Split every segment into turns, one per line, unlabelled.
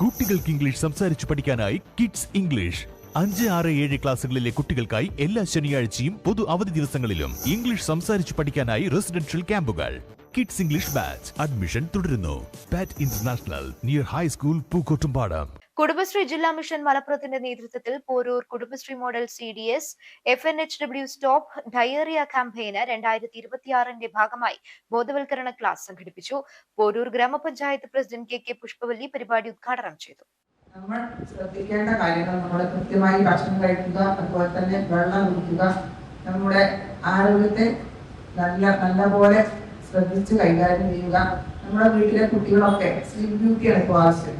കുട്ടികൾക്ക് ഇംഗ്ലീഷ് സംസാരിച്ചു പഠിക്കാനായി കിഡ്സ് ഇംഗ്ലീഷ് 5, 6, 7 ക്ലാസ്സുകളിലെ കുട്ടികൾക്കായി എല്ലാ ശനിയാഴ്ചയും പൊതു അവധി ദിവസങ്ങളിലും ഇംഗ്ലീഷ് സംസാരിച്ചു പഠിക്കാനായി റെസിഡൻഷ്യൽ ക്യാമ്പുകൾ. കിഡ്സ് ഇംഗ്ലീഷ് ബാച്ച് അഡ്മിഷൻ തുടരുന്നു. Pat International near high school Pookkottumpadam.
Kudumbashree ജില്ലാ മിഷൻ മലപ്പുറത്തിന്റെ നേതൃത്വത്തിൽ Poroor Kudumbashree model CDS FNHW stop diarrhoea ക്യാമ്പയിന് 2026ന്റെ ഭാഗമായി ബോധവൽക്കരണ ക്ലാസ് സംഘടിപ്പിച്ചു. പോരൂർ ഗ്രാമപഞ്ചായത്ത് പ്രസിഡന്റ് KK പുഷ്പവല്ലി പരിപാടി ഉദ്ഘാടനം ചെയ്തു.
നമ്മൾ ശ്രദ്ധിക്കേണ്ട കാര്യങ്ങൾ നമ്മൾ കൃത്യമായി ഭക്ഷണം കഴിക്കുക, അതുപോലെ തന്നെ വെള്ളം കുടിക്കുക, നമ്മുടെ ആരോഗ്യത്തെ നല്ലപോലെ ശ്രദ്ധിച്ച് കൈകാര്യം ചെയ്യുക. നമ്മുടെ വീട്ടിലെ കുട്ടികളൊക്കെ സ്ലിം ബ്യൂട്ടിയാണ് ഇപ്പോൾ ആവശ്യം.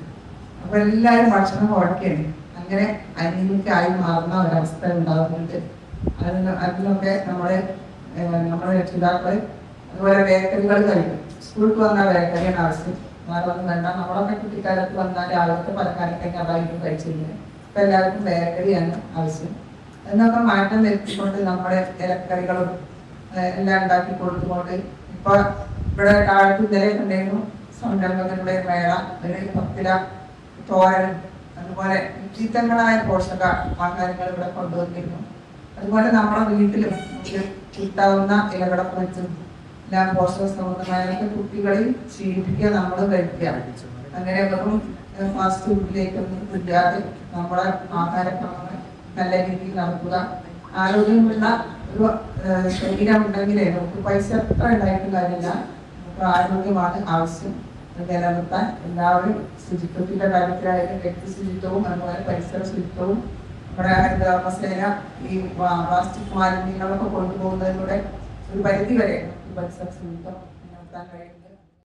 അപ്പൊ എല്ലാവരും ഭക്ഷണം മുടക്കുകയാണ്. അങ്ങനെ അനീമിക്കായി മാറുന്ന ഒരവസ്ഥ ഉണ്ടാകുന്നുണ്ട്. അതിനൊക്കെ നമ്മുടെ രക്ഷിതാക്കള് അതുപോലെ ബേക്കറികൾ കഴിക്കും. സ്കൂളിൽ വന്നാൽ ബേക്കറിയാണ് ആവശ്യം, വേറൊന്നും വേണ്ട. നമ്മളൊക്കെ കുട്ടിക്കാലത്ത് വന്നാൽ രാവിലത്തെ പലഹാരം കഴിഞ്ഞാൽ അതായിരിക്കും കഴിച്ചിരുന്നത്. ഇപ്പൊ എല്ലാവർക്കും ബേക്കറിയാണ് ആവശ്യം. എന്നൊക്കെ മാറ്റം വരുത്തിക്കൊണ്ട് നമ്മുടെ ഇലക്കറികളും എല്ലാം ഉണ്ടാക്കി കൊടുത്തുകൊണ്ട് ഇപ്പൊ ഇവിടെ താഴത്ത് ഇന്നലെ ഉണ്ടായിരുന്നു സംരംഭകരുടെ മേള, ഒരു 10 തോരനും അതുപോലെ വിചിത്രങ്ങളായ പോഷക ആഹാരങ്ങൾ ഇവിടെ കൊണ്ടുവന്നിരുന്നു. അതുപോലെ നമ്മുടെ വീട്ടിലും കിട്ടാവുന്ന ഇലകളൊക്കെ വെച്ചും എല്ലാം പോഷക സമൃദ്ധമായൊക്കെ കുട്ടികളിൽ ശീലിപ്പിക്കുക, നമ്മൾ കഴിക്കുക. അങ്ങനെ വെറും ഫാസ്റ്റ് ഫുഡിലേക്കൊന്നും ഇല്ലാതെ നമ്മുടെ ആഹാരക്രമങ്ങൾ നല്ല രീതിയിൽ നടത്തുക. ആരോഗ്യമുള്ള ഒരു ശരീരം ഉണ്ടെങ്കിലേ നമുക്ക് പൈസ എത്ര ഉണ്ടായിട്ടും കാര്യമില്ല, നമുക്ക് ആരോഗ്യമാണ് ആവശ്യം. നിലനിർത്താൻ എല്ലാവരും ശുചിത്വത്തിന്റെ കാര്യത്തിലായാലും വ്യക്തി ശുചിത്വവും അതുപോലെ പരിസര ശുചിത്വവും നമ്മുടെ ഹരിതകർമ്മസേന ഈ പ്ലാസ്റ്റിക് മാലിന്യങ്ങളൊക്കെ കൊണ്ടുപോകുന്നതിലൂടെ ഒരു പരിധി വരെ പരിസര ശുചിത്വം നിലനിർത്താൻ കഴിയുന്നത്.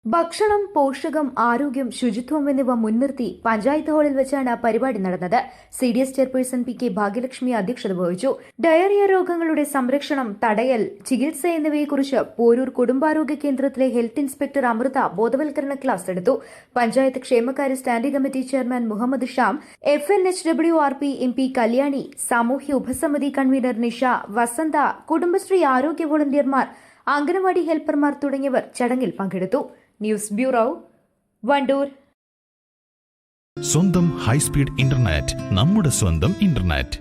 ഭക്ഷണം, പോഷകം, ആരോഗ്യം, ശുചിത്വം എന്നിവ മുൻനിർത്തി പഞ്ചായത്ത് ഹാളിൽ വെച്ചാണ് പരിപാടി നടന്നത്. CDS ചെയർപേഴ്സൺ PK ഭാഗ്യലക്ഷ്മി അധ്യക്ഷത വഹിച്ചു. ഡയറിയ രോഗങ്ങളുടെ സംരക്ഷണം, തടയൽ, ചികിത്സ എന്നിവയെക്കുറിച്ച് പോരൂർ കുടുംബാരോഗ്യ കേന്ദ്രത്തിലെ ഹെൽത്ത് ഇൻസ്പെക്ടർ അമൃത ബോധവൽക്കരണ ക്ലാസ് എടുത്തു. പഞ്ചായത്ത് ക്ഷേമകാര്യ standing committee chairman Muhammad Sham, FNHWRP MP Kalyani, സാമൂഹ്യ ഉപസമിതി കൺവീനർ നിഷ, വസന്ത, കുടുംബശ്രീ ആരോഗ്യ വോളണ്ടിയർമാർ, അംഗനവാടി ഹെൽപ്പർമാർ തുടങ്ങിയവർ ചടങ്ങിൽ പങ്കെടുത്തു. News bureau, Wandoor.
സ്വന്തം ഹൈസ്പീഡ് ഇന്റർനെറ്റ്, നമ്മുടെ സ്വന്തം ഇന്റർനെറ്റ്.